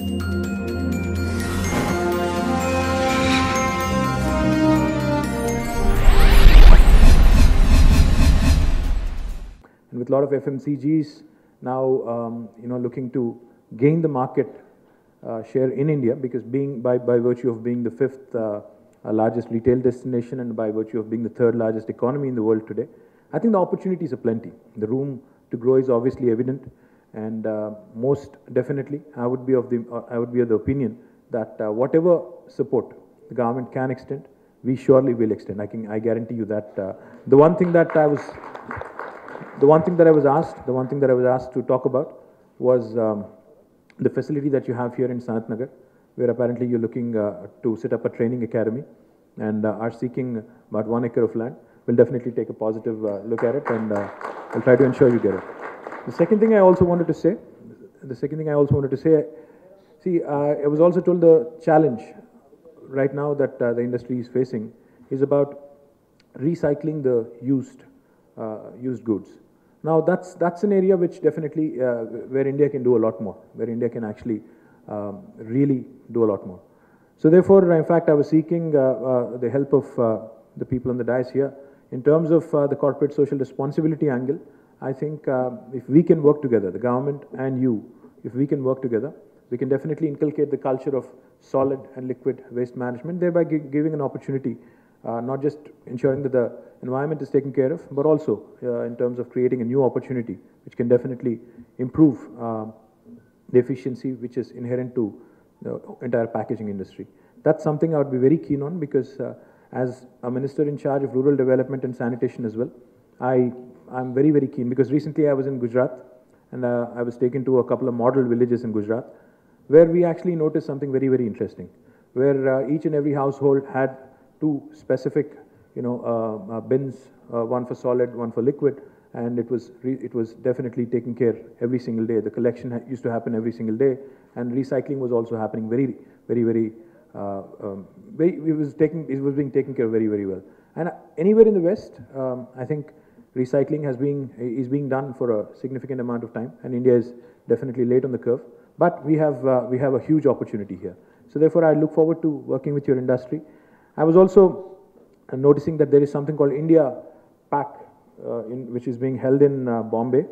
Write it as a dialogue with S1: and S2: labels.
S1: And with a lot of FMCGs now, looking to gain the market share in India, because by virtue of being the fifth largest retail destination and by virtue of being the third largest economy in the world today, I think the opportunities are plenty. The room to grow is obviously evident, and most definitely, I would be of the opinion that whatever support the government can extend, we surely will extend. I guarantee you that. The one thing that I was asked to talk about was the facility that you have here in Sanat Nagar, where apparently you're looking to set up a training academy and are seeking about 1 acre of land. We'll definitely take a positive look at it, and I'll try to ensure you get it. The second thing I also wanted to say, see, I was also told the challenge right now that the industry is facing is about recycling the used goods. Now that's an area which definitely where India can do a lot more, where India can actually really do a lot more. So therefore, in fact, I was seeking the help of the people on the dais here in terms of the corporate social responsibility angle. I think if we can work together, the government and you, if we can work together, we can definitely inculcate the culture of solid and liquid waste management, thereby giving an opportunity, not just ensuring that the environment is taken care of, but also in terms of creating a new opportunity, which can definitely improve the efficiency which is inherent to the entire packaging industry. That's something I would be very keen on, because as a minister in charge of rural development and sanitation as well, I'm very, very keen, because recently I was in Gujarat and I was taken to a couple of model villages in Gujarat, where we actually noticed something very, very interesting, where each and every household had two specific, bins, one for solid, one for liquid, and it was definitely taken care every single day. The collection used to happen every single day, and recycling was also happening very, very, very. It was being taken care of very, very well. And anywhere in the West, I think recycling is being done for a significant amount of time, and India is definitely late on the curve. But we have a huge opportunity here. So therefore, I look forward to working with your industry. I was also noticing that there is something called India Pack, which is being held in Bombay.